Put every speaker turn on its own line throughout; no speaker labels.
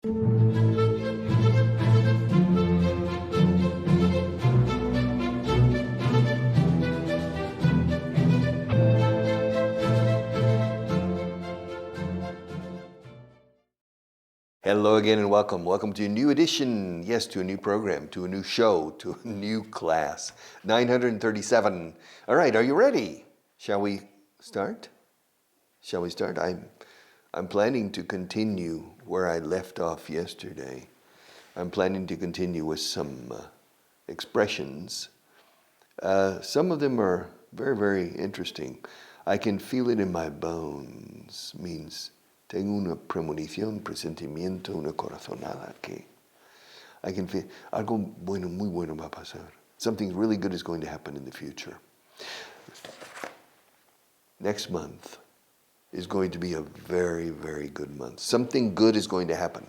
Hello again and welcome. Welcome to a new edition, yes, to a new program, to a new show, to a new class. 937. All right, are you ready? Shall we start? Shall we start? I'm planning to continue where I left off yesterday. I'm planning to continue with some expressions. Some of them are very, very interesting. I can feel it in my bones, means tengo una premonición, presentimiento, una corazonada que I can feel algo bueno, muy bueno va a pasar. Something really good is going to happen in the future. Next month is going to be a very, very good month. Something good is going to happen.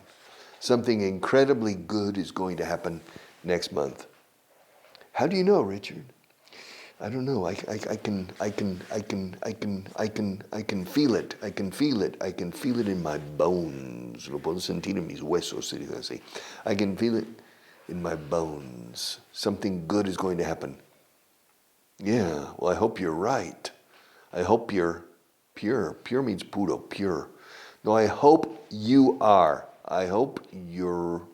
Something incredibly good is going to happen next month. How do you know, Richard? I don't know. I can feel it. I can feel it. I can feel it in my bones. Lo puedo sentir en mis huesos, se dice así. I can feel it in my bones. Something good is going to happen. Yeah, well, I hope you're right. I hope you're pure. Pure means puro, pure. No, I hope you are. I hope you're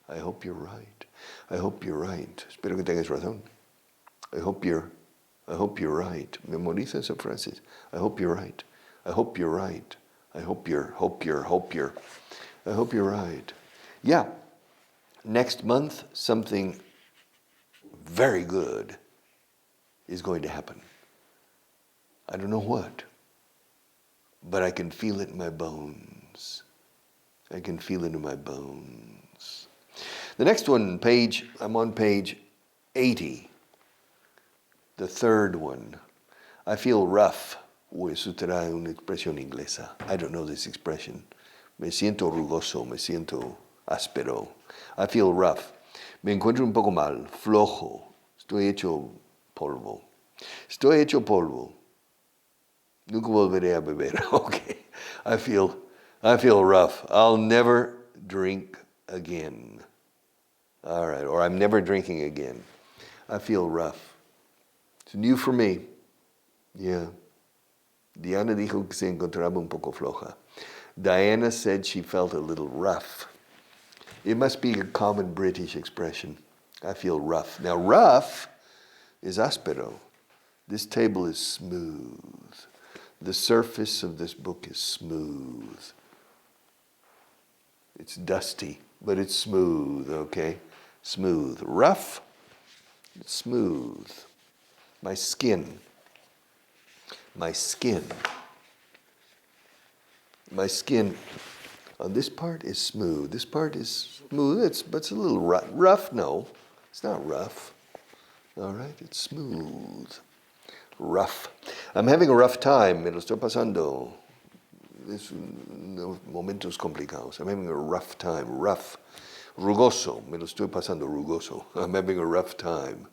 right. I hope you're right. Espero que tengas razón. I hope you're right. Memoriza esa frase. I hope you're right. I hope you're right. I hope you're right. Yeah. Next month, something very good is going to happen. I don't know what, but I can feel it in my bones. I can feel it in my bones. The next one, I'm on page 80. The third one, I feel rough. Eso trae una expresión inglesa. I don't know this expression. Me siento rugoso, me siento áspero. I feel rough. Me encuentro un poco mal, flojo. Estoy hecho polvo. Estoy hecho polvo. Nunca volveré a beber. Okay. I feel rough. I'll never drink again. All right. Or I'm never drinking again. I feel rough. It's new for me. Yeah. Diana dijo que se encontraba un poco floja. Diana said she felt a little rough. It must be a common British expression. I feel rough. Now, rough is áspero. This table is smooth. The surface of this book is smooth. It's dusty, but it's smooth, okay? Smooth. Rough, it's smooth. My skin on this part is smooth. This part is smooth, but it's a little rough. Rough, no, it's not rough. All right, it's smooth. Rough. I'm having a rough time. Me lo estoy pasando. Es momentos complicados. I'm having a rough time. Rough. Rugoso. Me lo estoy pasando rugoso. I'm having a rough time.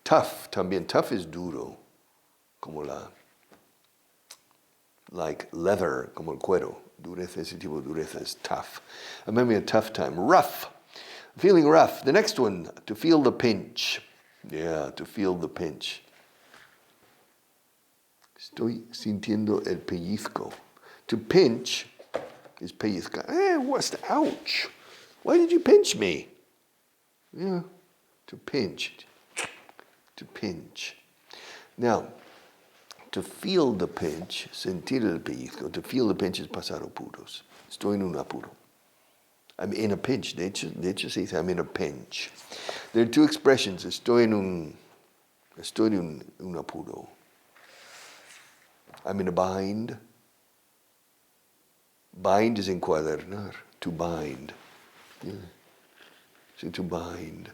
Tough, también. Tough is duro, like leather, como el cuero. Dureza, ese tipo de dureza is tough. I'm having a tough time. Rough, feeling rough. The next one, to feel the pinch. Yeah, to feel the pinch. Estoy sintiendo el pellizco. To pinch is pellizcar. What's the ouch? Why did you pinch me? Yeah, to pinch. To pinch. Now, to feel the pinch, sentir el pellizco, to feel the pinch es pasar apuros. Estoy en un apuro. I'm in a pinch. De hecho se dice I'm in a pinch. There are two expressions. Estoy en un apuro. I'm in a bind. Bind is encuadernar. To bind. Yeah. So to bind.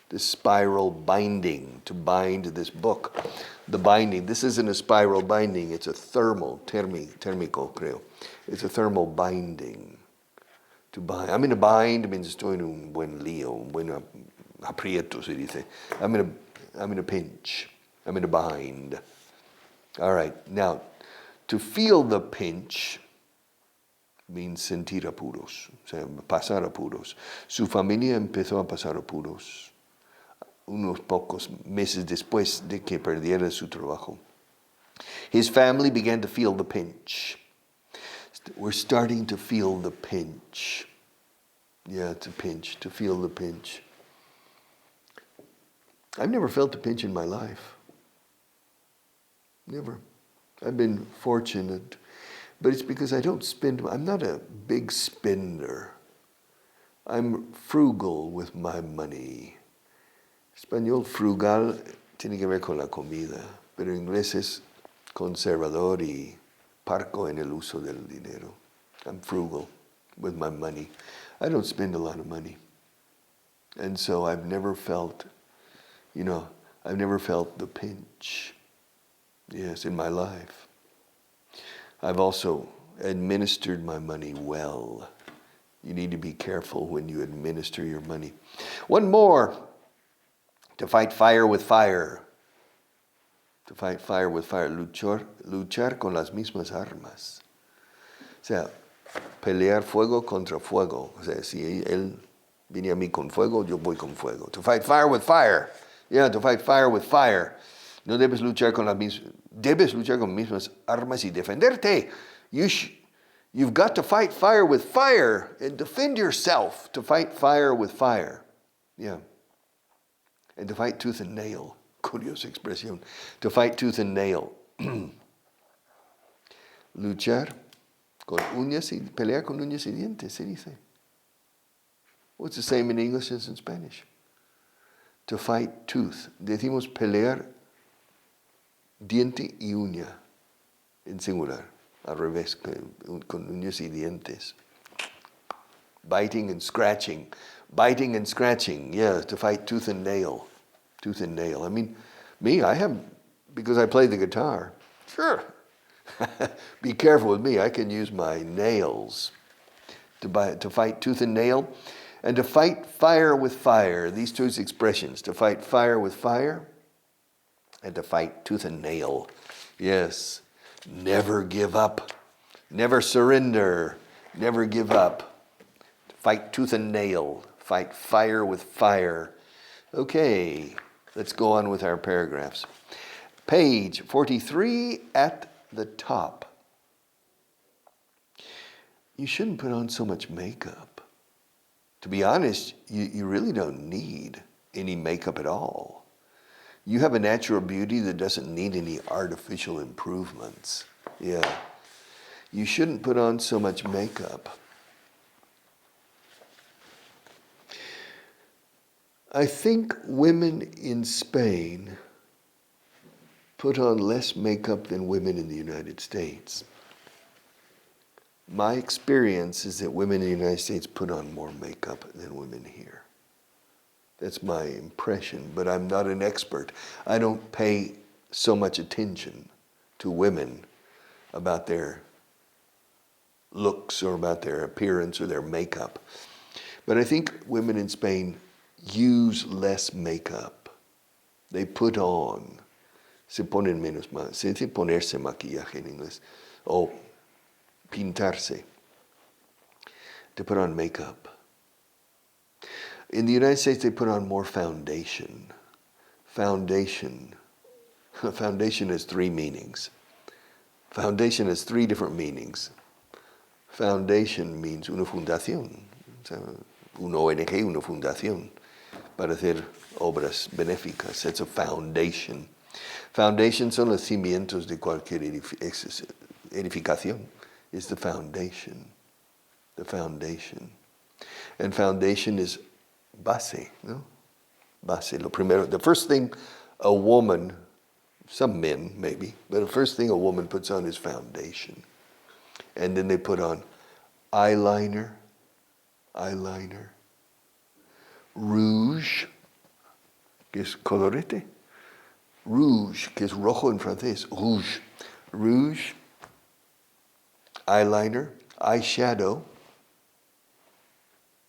The spiral binding, to bind this book. The binding, this isn't a spiral binding, it's a térmico, creo. It's a thermal binding. To bind. I'm in a bind means estoy en un buen lío, un buen aprieto, se dice. I'm in a pinch. I'm in a bind. All right, now, to feel the pinch means sentir apuros, o sea, pasar apuros. Su familia empezó a pasar apuros unos pocos meses después de que perdiera su trabajo. His family began to feel the pinch. We're starting to feel the pinch. Yeah, it's a pinch, to feel the pinch. I've never felt the pinch in my life. Never. I've been fortunate. But it's because I don't spend, I'm not a big spender. I'm frugal with my money. Español frugal tiene que ver con la comida, pero inglés es conservador y parco en el uso del dinero. I'm frugal with my money. I don't spend a lot of money. And so I've never felt, I've never felt the pinch, yes, in my life. I've also administered my money well. You need to be careful when you administer your money. One more. To fight fire with fire. To fight fire with fire. Luchar con las mismas armas. O sea, pelear fuego contra fuego. O sea, si él viene a mí con fuego, yo voy con fuego. To fight fire with fire. Yeah, to fight fire with fire. No debes luchar con las mismas. Debes luchar con las mismas armas y defenderte. You've got to fight fire with fire and defend yourself. To fight fire with fire. Yeah. And to fight tooth and nail. Curiosa expresión. To fight tooth and nail. Luchar con uñas y pelear con uñas y dientes, se dice. Well, it's the same in English as in Spanish. To fight tooth. Decimos pelear diente y uña en singular. Al revés, con uñas y dientes. Biting and scratching. Biting and scratching, yeah, to fight tooth and nail. Tooth and nail. I mean, I have, because I play the guitar. Sure. Be careful with me. I can use my nails to fight tooth and nail. And to fight fire with fire. These two expressions. To fight fire with fire. And to fight tooth and nail. Yes. Never give up. Never surrender. Never give up. Fight tooth and nail. Fight fire with fire. Okay, let's go on with our paragraphs. Page 43 at the top. You shouldn't put on so much makeup. To be honest, you really don't need any makeup at all. You have a natural beauty that doesn't need any artificial improvements. Yeah. You shouldn't put on so much makeup. I think women in Spain put on less makeup than women in the United States. My experience is that women in the United States put on more makeup than women here. That's my impression, but I'm not an expert. I don't pay so much attention to women about their looks or about their appearance or their makeup. But I think women in Spain use less makeup. They put on. Se ponen menos más. Se dice ponerse maquillaje en inglés. O pintarse. To put on makeup. In the United States, they put on more foundation. Foundation. Foundation has three meanings. Foundation has three different meanings. Foundation means una fundación. Una ONG, una fundación. Para hacer obras benéficas. It's a foundation. Foundation son los cimientos de cualquier edificación. It's the foundation. The foundation. And foundation is base, no? Base, lo primero. The first thing a woman, some men maybe, but the first thing a woman puts on is foundation. And then they put on eyeliner, rouge, que es colorete, rouge, que es rojo en francés, rouge, eyeliner, eyeshadow.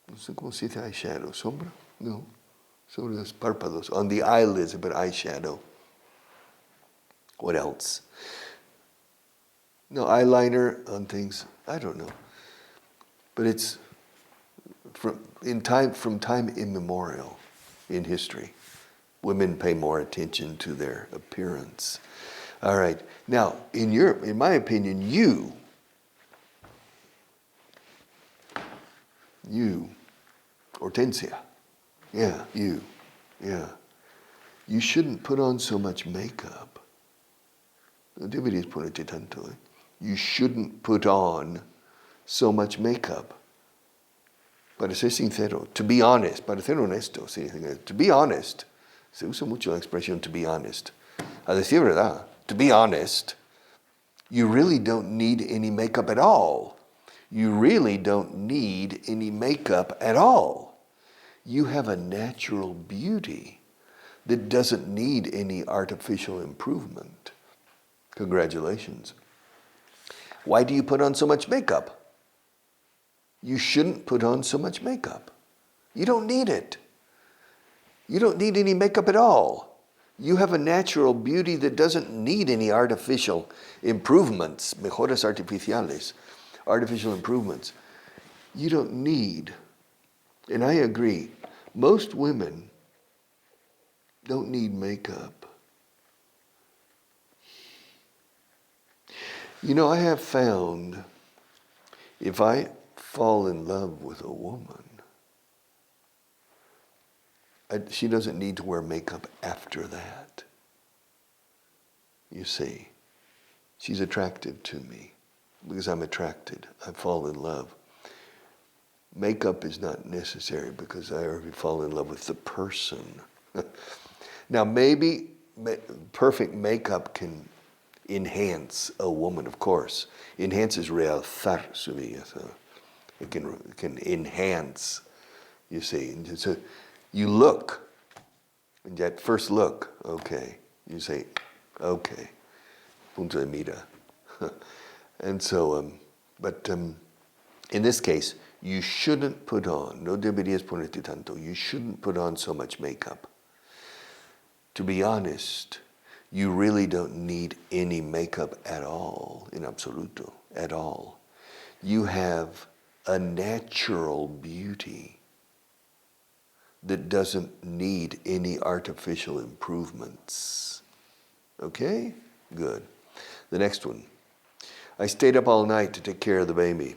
No sé cómo se dice eyeshadow, sombra? No, sobre los párpados, on the eyelids, but eyeshadow. What else? No, eyeliner on things, I don't know. But it's from time immemorial in history. Women pay more attention to their appearance. All right. Now, in my opinion, you, Hortensia, you shouldn't put on so much makeup. No deberías ponerte tanto. You shouldn't put on so much makeup. Para ser sincero, to be honest, para ser honesto, sí, to be honest, se usa mucho la expresión to be honest. A decir verdad, to be honest, you really don't need any makeup at all. You really don't need any makeup at all. You have a natural beauty that doesn't need any artificial improvement. Congratulations. Why do you put on so much makeup? You shouldn't put on so much makeup. You don't need it. You don't need any makeup at all. You have a natural beauty that doesn't need any artificial improvements, mejoras artificiales, artificial improvements. You don't need, and I agree, most women don't need makeup. You know, I have found if I fall in love with a woman, she doesn't need to wear makeup after that. You see, she's attracted to me because I'm attracted. I fall in love. Makeup is not necessary because I already fall in love with the person. Now, maybe perfect makeup can enhance a woman, of course. Enhances realzar su belleza. It can enhance, you see. So you look, and that first look, okay, you say, okay, punto de mira. And so, in this case, you shouldn't put on, no deberías ponerte tanto, you shouldn't put on so much makeup. To be honest, you really don't need any makeup at all, in absoluto, at all. You have a natural beauty that doesn't need any artificial improvements. Okay? Good. The next one. I stayed up all night to take care of the baby.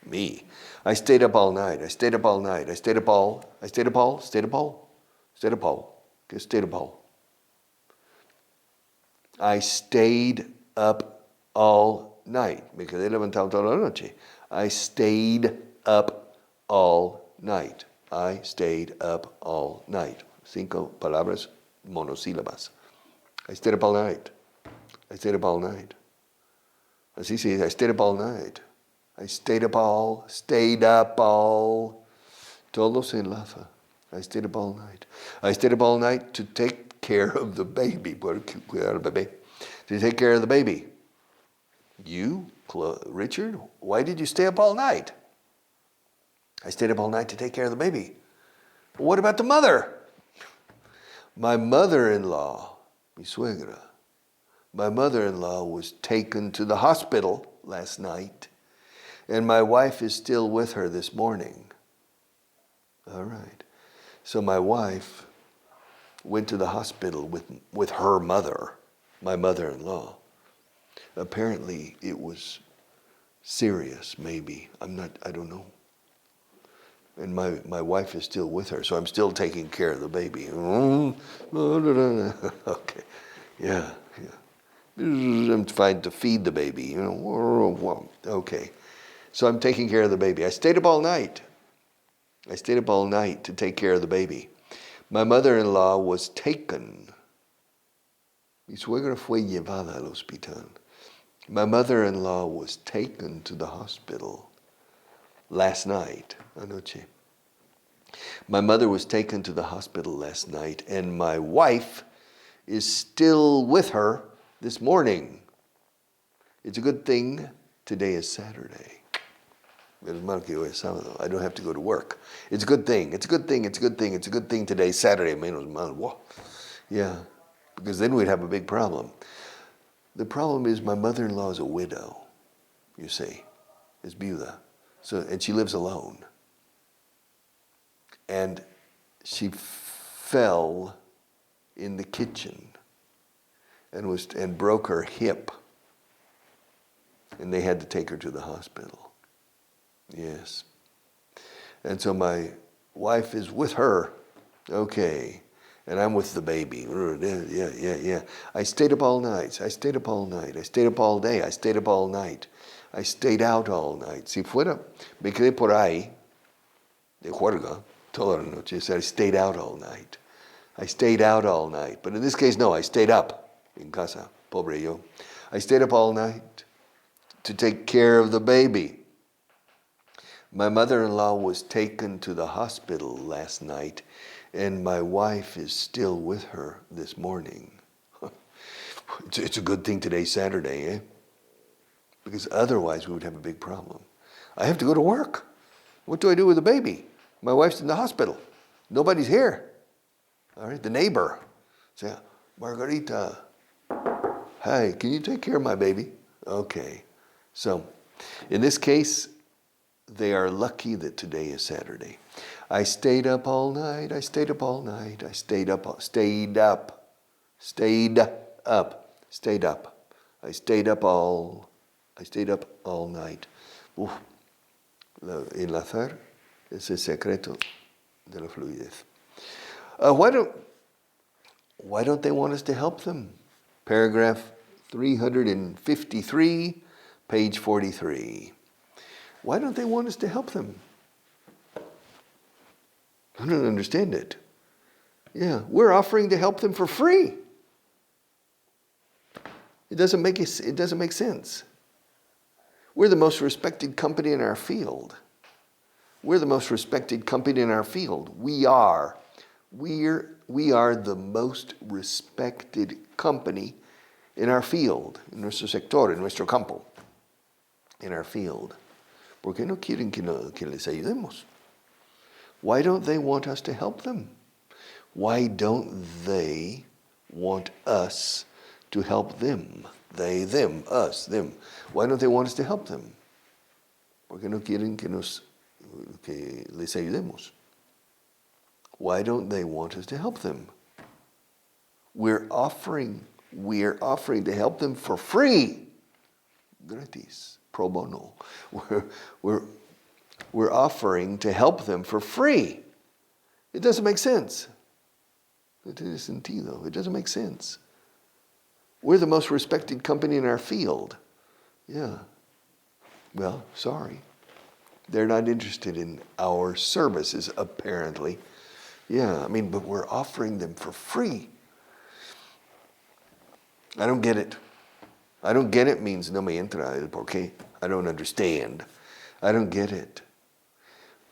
Me. I stayed up all night. I stayed up all night. I stayed up all. I stayed up all. Stayed up all. Stayed up all. Okay, stayed up all. I stayed up all night. Me quedé levantado toda la noche. I stayed up all night. I stayed up all night. 5 palabras monosílabas. I stayed up all night. I stayed up all night. Así se dice, I stayed up all night. I stayed up all. Todo se enlaza. I stayed up all night. I stayed up all night to take care of the baby. Cuidar al bebé. To take care of the baby. You, Richard, why did you stay up all night? I stayed up all night to take care of the baby. But what about the mother? My mother-in-law, mi suegra, my mother-in-law was taken to the hospital last night, and my wife is still with her this morning. All right. So my wife went to the hospital with her mother, my mother-in-law. Apparently it was serious, maybe. I don't know. And my wife is still with her, so I'm still taking care of the baby. Okay, yeah. I'm trying to feed the baby, Okay, so I'm taking care of the baby. I stayed up all night. I stayed up all night to take care of the baby. My mother-in-law was taken. Mi suegra fue llevada al hospital. My mother-in-law was taken to the hospital last night, anoche. My mother was taken to the hospital last night, and my wife is still with her this morning. It's a good thing today is Saturday. Menos mal que hoy es sábado. I don't have to go to work. It's a good thing. It's a good thing. It's a good thing. It's a good thing today's Saturday. Menos mal. Whoa. Yeah, because then we'd have a big problem. The problem is my mother-in-law is a widow, you see. Es viuda. And she lives alone. And she fell in the kitchen and broke her hip. And they had to take her to the hospital. Yes. And so my wife is with her. Okay. And I'm with the baby. Yeah. I stayed up all night. I stayed up all night. I stayed up all day. I stayed up all night. I stayed out all night. Si fuera, me quedé por ahí, de juerga, toda la noche. So I stayed out all night. I stayed out all night. But in this case, no, I stayed up in casa. Pobre yo. I stayed up all night to take care of the baby. My mother-in-law was taken to the hospital last night, and my wife is still with her this morning. It's a good thing today's Saturday, eh? Because otherwise we would have a big problem. I have to go to work. What do I do with the baby? My wife's in the hospital. Nobody's here. All right, the neighbor say, Margarita, hi, can you take care of my baby? Okay. So, in this case, they are lucky that today is Saturday. I stayed up all night. I stayed up all night. I stayed up. I stayed up all night. Uf, enlazar es el secreto de la fluidez. Why don't they want us to help them? Paragraph 353, page 43. Why don't they want us to help them? I don't understand it. Yeah, we're offering to help them for free. It doesn't make sense. We're the most respected company in our field. We're the most respected company in our field. We are the most respected company in our field, en nuestro sector, en nuestro campo, in our field. ¿Por qué no quieren que les ayudemos? Why don't they want us to help them? Why don't they want us to help them? They, them, us, them. Why don't they want us to help them? ¿Por qué no quieren que les ayudemos? Why don't they want us to help them? We're offering to help them for free. Gratis, pro bono. We're offering to help them for free. It doesn't make sense. No tiene sentido. It doesn't make sense. We're the most respected company in our field. Yeah. Well, sorry. They're not interested in our services, apparently. Yeah, but we're offering them for free. I don't get it. I don't get it means no me entra el porqué. I don't understand. I don't get it.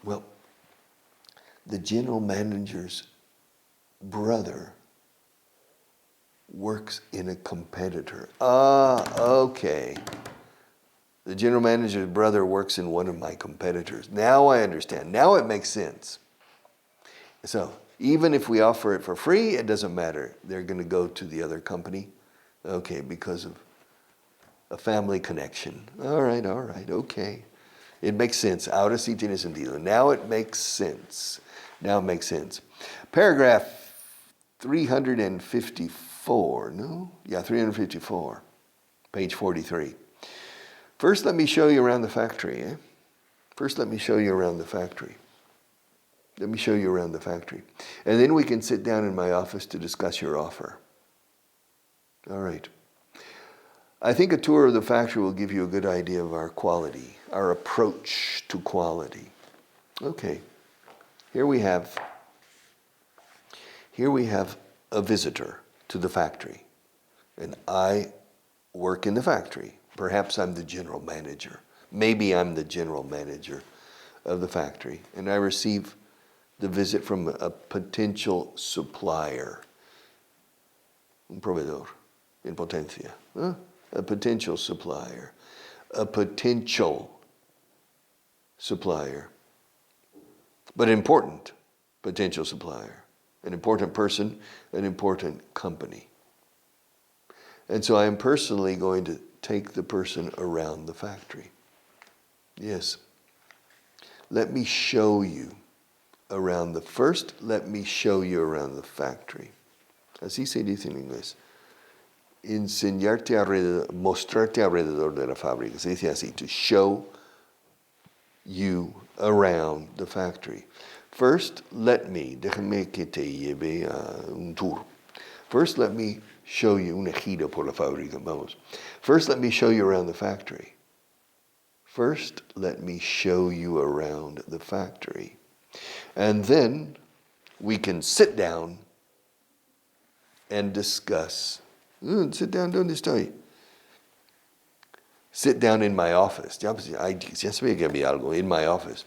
Well, the general manager's brother works in a competitor. Okay. The general manager's brother works in one of my competitors. Now I understand. Now it makes sense. So even if we offer it for free, it doesn't matter. They're going to go to the other company. Okay, because of a family connection. All right, okay. It makes sense. Ahora sí tiene sentido. Now it makes sense. Paragraph 354, no? Yeah, 354, page 43. First, let me show you around the factory, eh? Let me show you around the factory. And then we can sit down in my office to discuss your offer. All right. I think a tour of the factory will give you a good idea of our quality, our approach to quality. Okay. Here we have a visitor to the factory, and I work in the factory. Perhaps I'm the general manager. Maybe I'm the general manager of the factory, and I receive the visit from a potential supplier, un proveedor en potencia, a potential supplier, but important potential supplier, an important person, an important company. And so I am personally going to take the person around the factory. Yes. let me show you around the first, let me show you around the factory. Así se dice en inglés. Enseñarte alrededor, mostrarte alrededor de la fábrica. Se dice así, to show you around the factory. First, let me, déjame que te lleve a un tour. First, let me show you, una gira por la fábrica, vamos. First, let me show you around the factory. First, let me show you around the factory. And then we can sit down and discuss. Sit down, ¿dónde estoy? Sit down in my office. Ya sabía que había algo, in my office.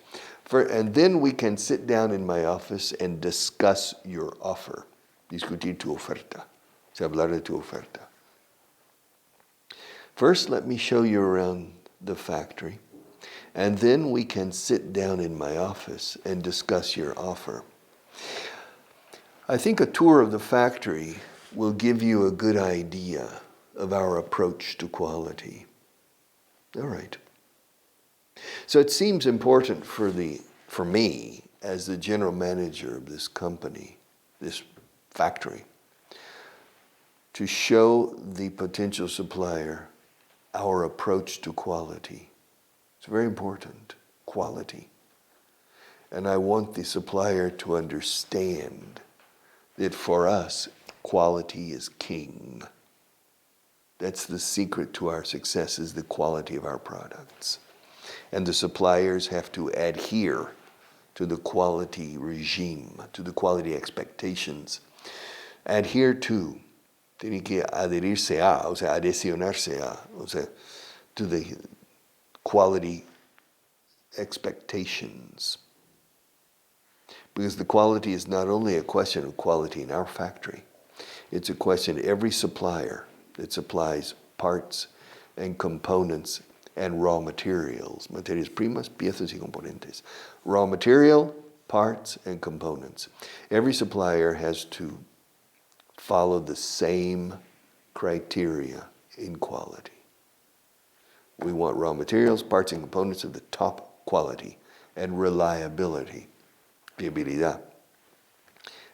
And then we can sit down in my office and discuss your offer. Discutir tu oferta. O sea, hablar de tu oferta. First, let me show you around the factory. And then we can sit down in my office and discuss your offer. I think a tour of the factory will give you a good idea of our approach to quality. All right. So it seems important for me, as the general manager of this company, this factory, to show the potential supplier our approach to quality. It's very important, quality. And I want the supplier to understand that for us, quality is king. That's the secret to our success, is the quality of our products. And the suppliers have to adhere to the quality regime, to the quality expectations. Adhere to, tiene que adherirse a, o sea, adhesionarse a, o sea, to the quality expectations. Because the quality is not only a question of quality in our factory, it's a question every supplier that supplies parts and components and raw materials, materias primas, piezas y componentes. Raw material, parts, and components. Every supplier has to follow the same criteria in quality. We want raw materials, parts, and components of the top quality and reliability, fiabilidad.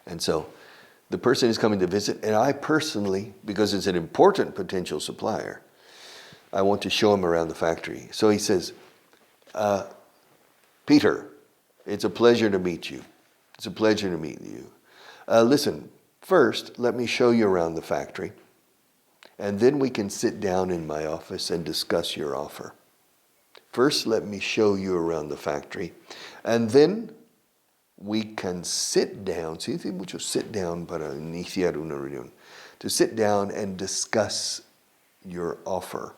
And so the person is coming to visit, and I personally, because it's an important potential supplier, I want to show him around the factory. So he says, Peter, it's a pleasure to meet you. It's a pleasure to meet you. Listen, first, let me show you around the factory, and then we can sit down in my office and discuss your offer. First, let me show you around the factory, and then we can sit down. Se dice mucho sit down para iniciar una reunión. To sit down and discuss your offer.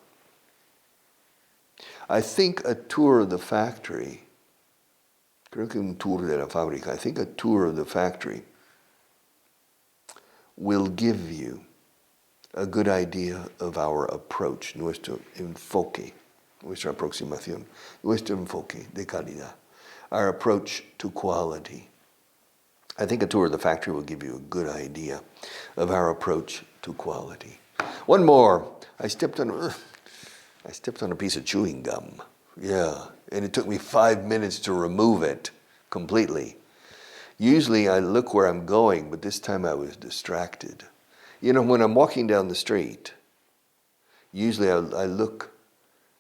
I think a tour of the factory, creo que un tour de la fábrica, I think a tour of the factory will give you a good idea of our approach, nuestro enfoque, nuestra aproximación, nuestro enfoque de calidad, our approach to quality. I think a tour of the factory will give you a good idea of our approach to quality. One more. I stepped on a piece of chewing gum. Yeah, and it took me 5 minutes to remove it completely. Usually I look where I'm going, but this time I was distracted. You know, when I'm walking down the street, usually I look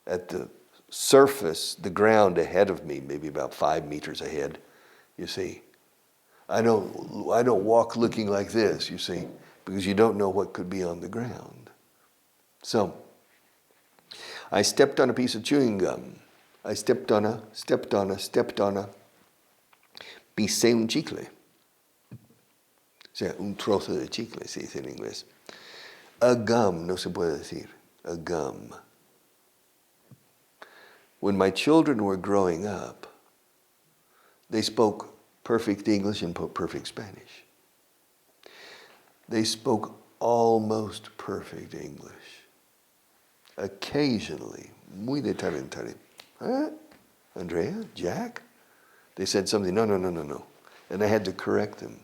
at the surface, the ground ahead of me, maybe about 5 meters ahead, you see. I don't walk looking like this, you see, because you don't know what could be on the ground. So, I stepped on a piece of chewing gum. I stepped on a, pisé un chicle. O sea, un trozo de chicle, se dice en inglés. A gum, no se puede decir. A gum. When my children were growing up, they spoke perfect English and perfect Spanish. They spoke almost perfect English. Occasionally, muy de tal en tal. Huh? Andrea? Jack? They said something, no. And I had to correct them.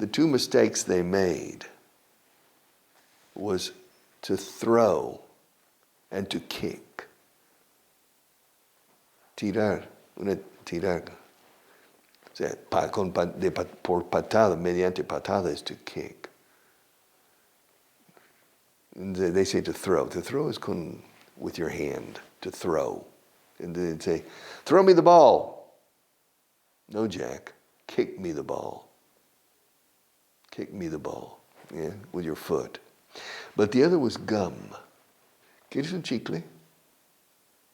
The two mistakes they made was to throw and to kick. Tirar tirar. O sea, por patada, mediante patada is to kick. They say to throw. To throw is with your hand, to throw. And they say, throw me the ball. No, Jack, kick me the ball. Kick me the ball, yeah, with your foot. But the other was gum. ¿Quieres un chicle?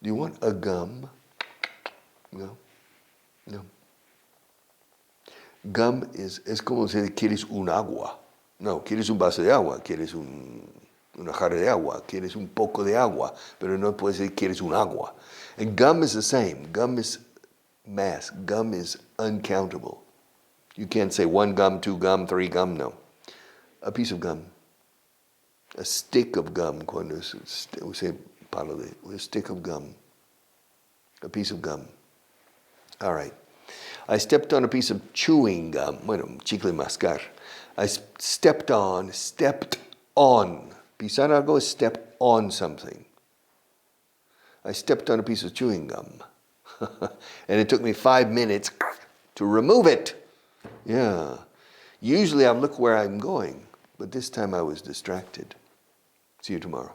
Do you want a gum? No. No. Gum es como si quieres un agua. No, quieres un vaso de agua, quieres una jarra de agua, quieres un poco de agua, pero no puedes decir quieres un agua. And gum is the same. Gum is mass. Gum is uncountable. You can't say 1 gum, 2 gum, 3 gum, no. A piece of gum. A stick of gum, cuando we say palo de, a stick of gum. A piece of gum. All right. I stepped on a piece of chewing gum. Bueno, chicle mascar. I stepped on. Pisar algo is step on something. I stepped on a piece of chewing gum. And it took me 5 minutes to remove it. Yeah. Usually I look where I'm going, but this time I was distracted. See you tomorrow.